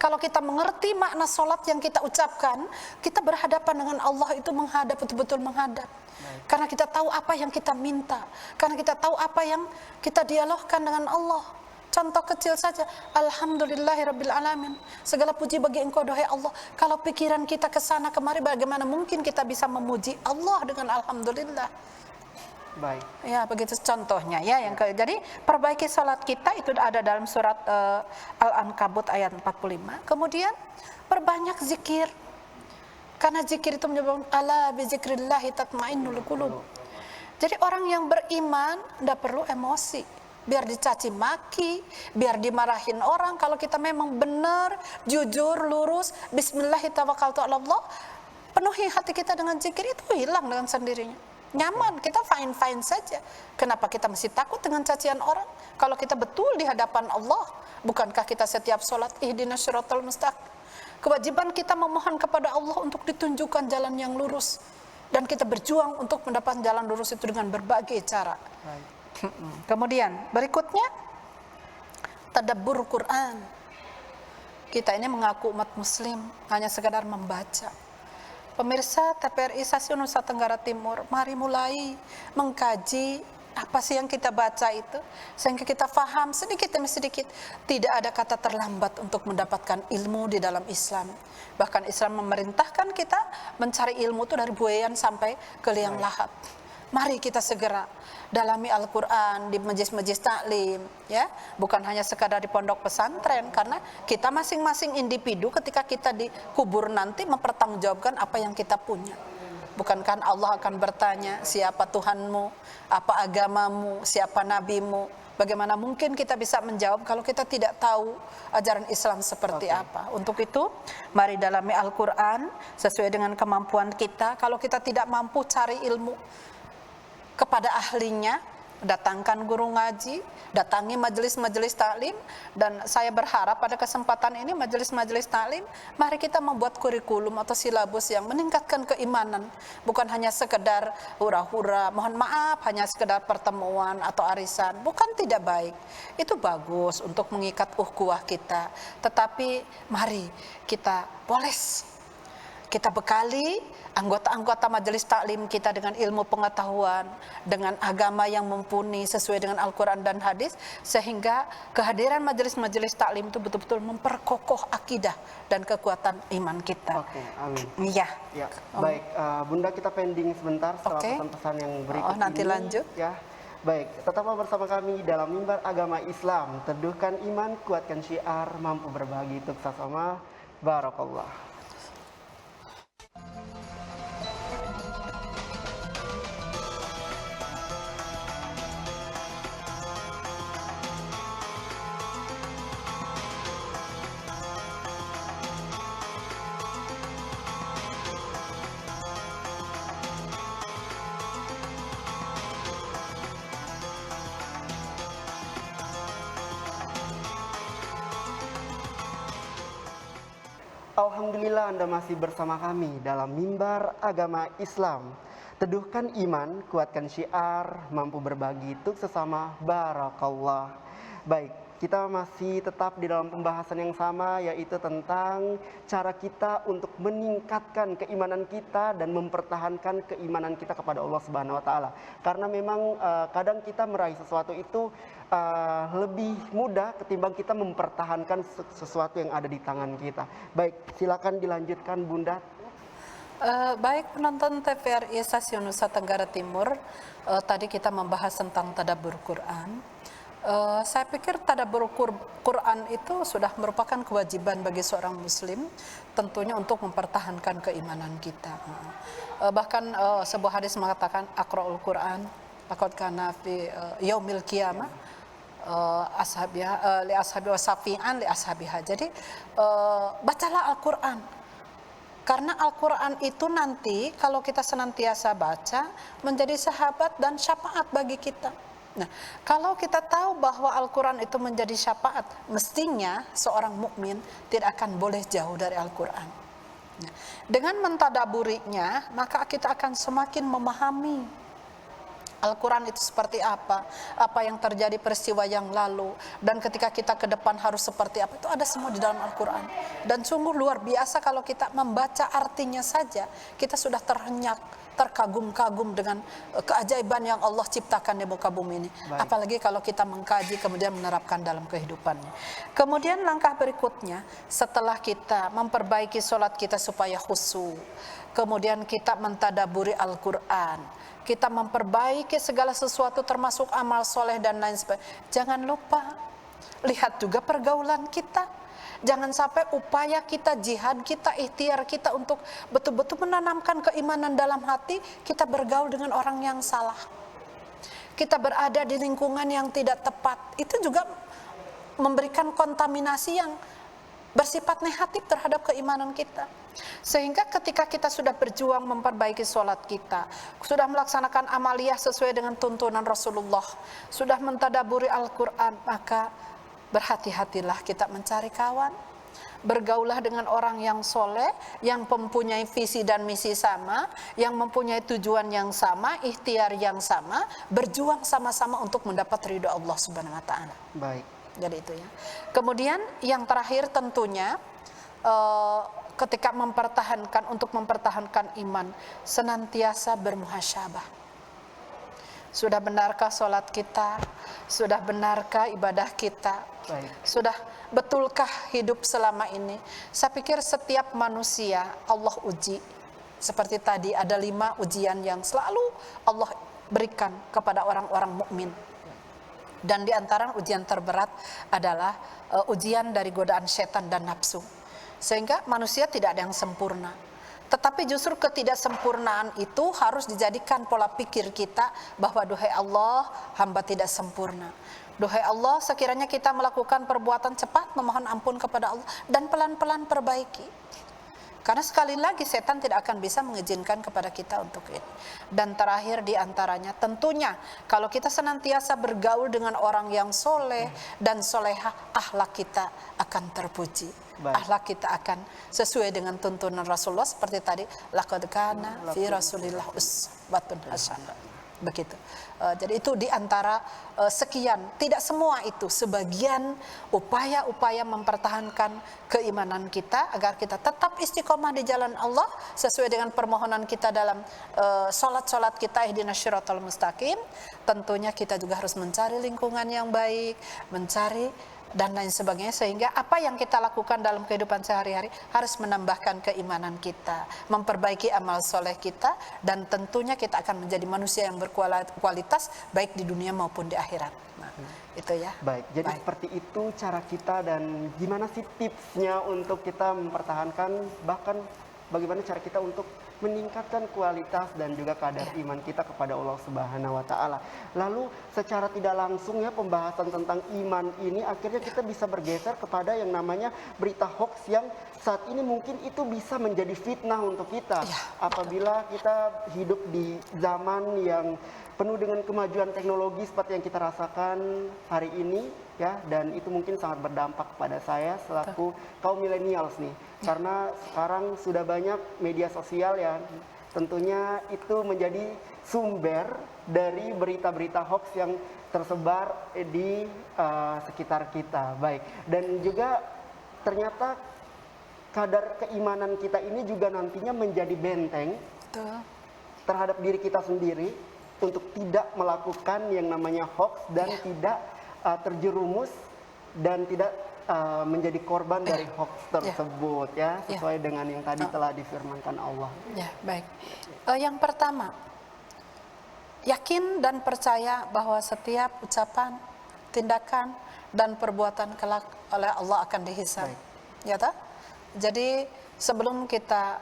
Kalau kita mengerti makna sholat yang kita ucapkan, kita berhadapan dengan Allah itu menghadap, betul-betul menghadap. Karena kita tahu apa yang kita minta, karena kita tahu apa yang kita dialogkan dengan Allah. Contoh kecil saja, alhamdulillahirabbil alamin. Segala puji bagi Engkau wahai Allah. Kalau pikiran kita ke sana kemari, bagaimana mungkin kita bisa memuji Allah dengan alhamdulillah? Baik. Ya, begitu contohnya ya. Jadi perbaiki salat kita itu ada dalam surat Al-Ankabut ayat 45. Kemudian perbanyak zikir. Karena zikir itu menyebabkan ala bi zikrillahi tatmainnul qulub. Jadi orang yang beriman tidak perlu emosi. Biar dicaci maki, biar dimarahin orang, kalau kita memang benar, jujur, lurus, bismillahirrahmanirrahim, penuhi hati kita dengan zikir, itu hilang dengan sendirinya. Nyaman, kita fine-fine saja. Kenapa kita mesti takut dengan cacian orang? Kalau kita betul di hadapan Allah, bukankah kita setiap sholat ihdinas syiratal mustaqim? Kewajiban kita memohon kepada Allah untuk ditunjukkan jalan yang lurus. Dan kita berjuang untuk mendapatkan jalan lurus itu dengan berbagai cara. Kemudian berikutnya, tadabbur Quran. Kita ini mengaku umat muslim, hanya sekedar membaca. Pemirsa TPRI Stasiun Nusa Tenggara Timur, mari mulai mengkaji apa sih yang kita baca itu, sehingga kita faham sedikit demi sedikit. Tidak ada kata terlambat untuk mendapatkan ilmu di dalam Islam. Bahkan Islam memerintahkan kita mencari ilmu itu dari buayan sampai ke liang lahat. Mari kita segera dalami Al-Quran di majelis-majelis taklim, ya, bukan hanya sekadar di pondok pesantren, karena kita masing-masing individu ketika kita dikubur nanti mempertanggungjawabkan apa yang kita punya. Bukankah Allah akan bertanya, siapa Tuhanmu, apa agamamu, siapa nabimu? Bagaimana mungkin kita bisa menjawab kalau kita tidak tahu ajaran Islam seperti apa? Untuk itu, mari dalami Al-Quran sesuai dengan kemampuan kita. Kalau kita tidak mampu, cari ilmu kepada ahlinya, datangkan guru ngaji, datangi majelis-majelis taklim. Dan saya berharap pada kesempatan ini majelis-majelis taklim, mari kita membuat kurikulum atau silabus yang meningkatkan keimanan, bukan hanya sekedar hura-hura, mohon maaf, hanya sekedar pertemuan atau arisan. Bukan tidak baik, itu bagus untuk mengikat ukhuwah kita, tetapi mari kita poles, kita bekali anggota-anggota majelis taklim kita dengan ilmu pengetahuan, dengan agama yang mumpuni sesuai dengan Al-Quran dan hadis, sehingga kehadiran majelis-majelis taklim itu betul-betul memperkokoh akidah dan kekuatan iman kita. Oke, amin. Iya. Ya, baik, Bunda, kita pending sebentar setelah pesan-pesan yang berikut nanti ini. lanjut. Ya, baik, tetaplah bersama kami dalam Mimbar Agama Islam. Teduhkan iman, kuatkan syiar, mampu berbagi untuk sesama. Barakallah. Alhamdulillah, Anda masih bersama kami dalam Mimbar Agama Islam. Teduhkan iman, kuatkan syiar, mampu berbagi untuk sesama. Barakallah. Baik, kita masih tetap di dalam pembahasan yang sama, yaitu tentang cara kita untuk meningkatkan keimanan kita dan mempertahankan keimanan kita kepada Allah Subhanahu wa taala. Karena memang kadang kita meraih sesuatu itu lebih mudah ketimbang kita mempertahankan sesuatu yang ada di tangan kita. Baik, silakan dilanjutkan, Bunda. Baik penonton TVRI Stasiun Nusa Tenggara Timur, tadi kita membahas tentang tadabbur Quran. Saya pikir tadabbur Quran itu sudah merupakan kewajiban bagi seorang muslim, tentunya untuk mempertahankan keimanan kita. Bahkan sebuah hadis mengatakan, Aqra'ul Quran laqad kana fi yaumil qiyamah li ashabi wa safi'an li ashabiha. Jadi bacalah Al-Quran, karena Al-Quran itu nanti kalau kita senantiasa baca menjadi sahabat dan syafaat bagi kita. Nah, kalau kita tahu bahwa Al-Quran itu menjadi syafaat, mestinya seorang mukmin tidak akan boleh jauh dari Al-Quran. Nah, dengan mentadaburinya, maka kita akan semakin memahami Al-Quran itu seperti apa yang terjadi peristiwa yang lalu, dan ketika kita ke depan harus seperti apa, itu ada semua di dalam Al-Quran. Dan sungguh luar biasa kalau kita membaca artinya saja, kita sudah terhenyak, terkagum-kagum dengan keajaiban yang Allah ciptakan di muka bumi ini. Baik. Apalagi kalau kita mengkaji kemudian menerapkan dalam kehidupannya. Kemudian langkah berikutnya, setelah kita memperbaiki sholat kita supaya khusyuk, kemudian kita mentadaburi Al-Quran, kita memperbaiki segala sesuatu termasuk amal soleh dan lain sebagainya. Jangan lupa, lihat juga pergaulan kita. Jangan sampai upaya kita, jihad kita, ikhtiar kita untuk betul-betul menanamkan keimanan dalam hati, kita bergaul dengan orang yang salah. Kita berada di lingkungan yang tidak tepat. Itu juga memberikan kontaminasi yang bersifat negatif terhadap keimanan kita. Sehingga ketika kita sudah berjuang memperbaiki sholat kita, sudah melaksanakan amaliyah sesuai dengan tuntunan Rasulullah, sudah mentadaburi Al-Quran, maka berhati-hatilah kita mencari kawan. Bergaulah dengan orang yang soleh, yang mempunyai visi dan misi sama, yang mempunyai tujuan yang sama, ikhtiar yang sama, berjuang sama-sama untuk mendapat ridho Allah Subhanahu wa Ta'ala. Baik. Jadi itu ya. Kemudian yang terakhir tentunya ketika untuk mempertahankan iman, senantiasa bermuhasyabah. Sudah benarkah sholat kita? Sudah benarkah ibadah kita? Baik. Sudah betulkah hidup selama ini? Saya pikir setiap manusia Allah uji. Seperti tadi ada 5 ujian yang selalu Allah berikan kepada orang-orang mukmin. Dan di antara ujian terberat adalah ujian dari godaan setan dan nafsu. Sehingga manusia tidak ada yang sempurna. Tetapi justru ketidaksempurnaan itu harus dijadikan pola pikir kita bahwa duhai Allah, hamba tidak sempurna. Duhai Allah, sekiranya kita melakukan perbuatan cepat, memohon ampun kepada Allah dan pelan-pelan perbaiki. Karena sekali lagi setan tidak akan bisa mengizinkan kepada kita untuk ini. Dan terakhir di antaranya tentunya kalau kita senantiasa bergaul dengan orang yang soleh dan solehah, akhlak kita akan terpuji. Akhlak kita akan sesuai dengan tuntunan Rasulullah seperti tadi, laqad kana fi Rasulillah uswatun hasanah. Begitu. Jadi itu di antara sekian, tidak semua itu, sebagian upaya-upaya mempertahankan keimanan kita agar kita tetap istiqomah di jalan Allah sesuai dengan permohonan kita dalam sholat-sholat kita, ihdinas syiratal mustaqim. Tentunya kita juga harus mencari lingkungan yang baik, mencari dan lain sebagainya, sehingga apa yang kita lakukan dalam kehidupan sehari-hari harus menambahkan keimanan kita, memperbaiki amal soleh kita, dan tentunya kita akan menjadi manusia yang berkualitas baik di dunia maupun di akhirat. Nah, itu ya. Baik, jadi seperti itu cara kita, dan gimana sih tipsnya untuk kita mempertahankan, bahkan bagaimana cara kita untuk meningkatkan kualitas dan juga kadar iman kita kepada Allah Subhanahu wa Ta'ala. Lalu secara tidak langsung ya, pembahasan tentang iman ini akhirnya kita bisa bergeser kepada yang namanya berita hoax yang saat ini mungkin itu bisa menjadi fitnah untuk kita. Apabila kita hidup di zaman yang penuh dengan kemajuan teknologi seperti yang kita rasakan hari ini ya, dan itu mungkin sangat berdampak kepada saya selaku kaum milenials nih, karena sekarang sudah banyak media sosial yang tentunya itu menjadi sumber dari berita-berita hoax yang tersebar di sekitar kita. Baik, dan juga ternyata kadar keimanan kita ini juga nantinya menjadi benteng terhadap diri kita sendiri untuk tidak melakukan yang namanya hoax dan tidak terjerumus dan tidak menjadi korban dari hoax tersebut ya, sesuai dengan yang tadi telah difirmankan Allah. Ya, baik. Yang pertama, yakin dan percaya bahwa setiap ucapan, tindakan dan perbuatan kelak oleh Allah akan dihisab. Ya tak? Jadi sebelum kita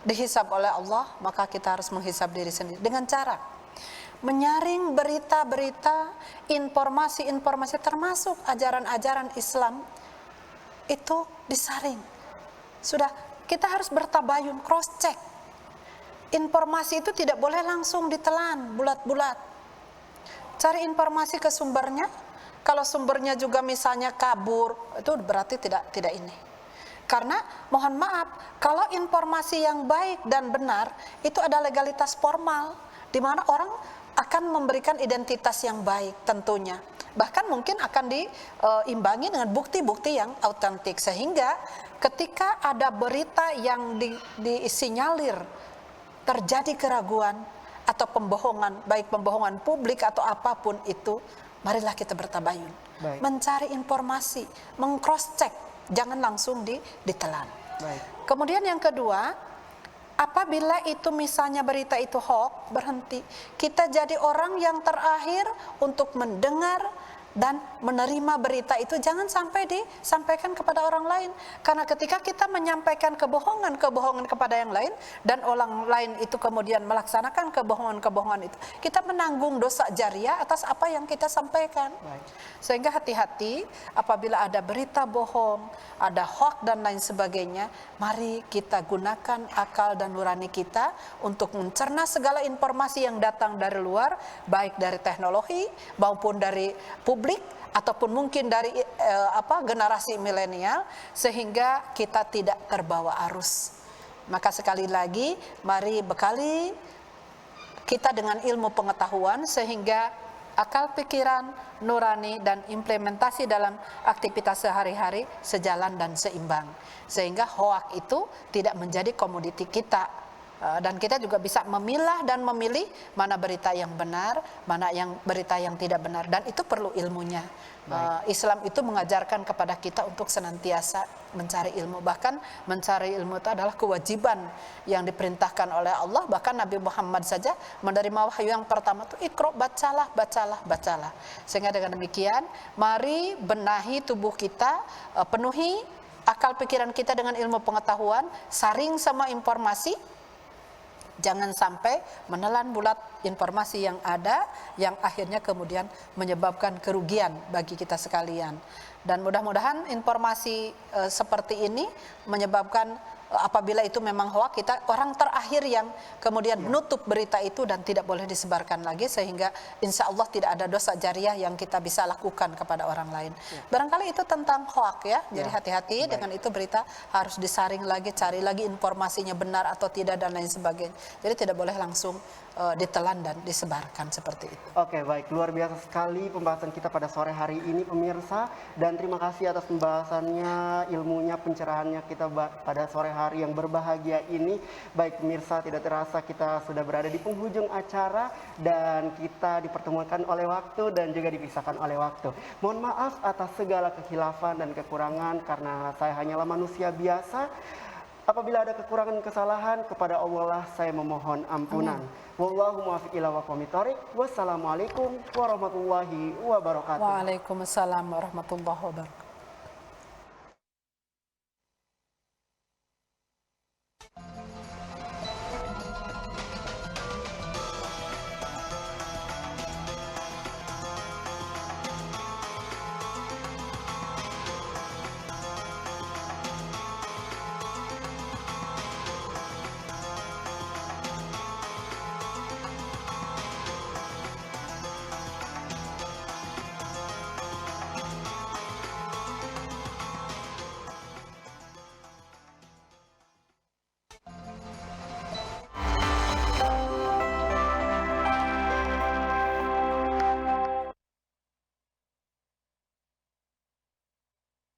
dihisab oleh Allah, maka kita harus menghisab diri sendiri dengan cara menyaring berita-berita, informasi-informasi termasuk ajaran-ajaran Islam itu disaring. Sudah, kita harus bertabayun, cross check. Informasi itu tidak boleh langsung ditelan bulat-bulat. Cari informasi ke sumbernya. Kalau sumbernya juga misalnya kabur, itu berarti tidak ini. Karena mohon maaf, kalau informasi yang baik dan benar itu ada legalitas formal, di mana orang akan memberikan identitas yang baik tentunya. Bahkan mungkin akan diimbangi dengan bukti-bukti yang autentik. Sehingga ketika ada berita yang disinyalir terjadi keraguan atau pembohongan, baik pembohongan publik atau apapun itu, marilah kita bertabayun. Mencari informasi, meng-cross check, jangan langsung ditelan. Kemudian yang kedua, apabila itu misalnya berita itu hoax, berhenti. Kita jadi orang yang terakhir untuk mendengar dan menerima berita itu jangan sampai disampaikan kepada orang lain. Karena ketika kita menyampaikan kebohongan kepada yang lain dan orang lain itu kemudian melaksanakan kebohongan itu, kita menanggung dosa jariah atas apa yang kita sampaikan. Sehingga hati-hati apabila ada berita bohong, ada hoax dan lain sebagainya, mari kita gunakan akal dan nurani kita untuk mencerna segala informasi yang datang dari luar, baik dari teknologi maupun dari publik ataupun mungkin dari generasi milenial, sehingga kita tidak terbawa arus. Maka sekali lagi mari bekali kita dengan ilmu pengetahuan sehingga akal pikiran, nurani dan implementasi dalam aktivitas sehari-hari sejalan dan seimbang. Sehingga hoak itu tidak menjadi komoditi kita. Dan kita juga bisa memilah dan memilih mana berita yang benar, mana yang berita yang tidak benar, dan itu perlu ilmunya. Islam itu mengajarkan kepada kita untuk senantiasa mencari ilmu, bahkan mencari ilmu itu adalah kewajiban yang diperintahkan oleh Allah. Bahkan Nabi Muhammad saja menerima wahyu yang pertama itu Iqra, bacalah. Sehingga dengan demikian mari benahi tubuh kita, penuhi akal pikiran kita dengan ilmu pengetahuan, saring sama informasi. Jangan sampai menelan bulat informasi yang ada yang akhirnya kemudian menyebabkan kerugian bagi kita sekalian. Dan mudah-mudahan informasi seperti ini menyebabkan apabila itu memang hoax, kita orang terakhir yang kemudian menutup berita itu dan tidak boleh disebarkan lagi, sehingga insya Allah tidak ada dosa jariah yang kita bisa lakukan kepada orang lain. Barangkali itu tentang hoax ya. Jadi hati-hati dengan itu, berita harus disaring lagi, cari lagi informasinya benar atau tidak dan lain sebagainya. Jadi tidak boleh langsung ditelan dan disebarkan seperti itu. Oke, baik, luar biasa sekali pembahasan kita pada sore hari ini pemirsa, dan terima kasih atas pembahasannya, ilmunya, pencerahannya kita pada sore hari yang berbahagia ini. Baik pemirsa, tidak terasa kita sudah berada di penghujung acara dan kita dipertemukan oleh waktu dan juga dipisahkan oleh waktu. Mohon maaf atas segala kekhilafan dan kekurangan karena saya hanyalah manusia biasa. Apabila ada kekurangan kesalahan, kepada Allah lah saya memohon ampunan. Wallahu muwaffiq ila aqwamit thoriq. Wassalamualaikum warahmatullahi wabarakatuh. Waalaikumsalam warahmatullahi wabarakatuh.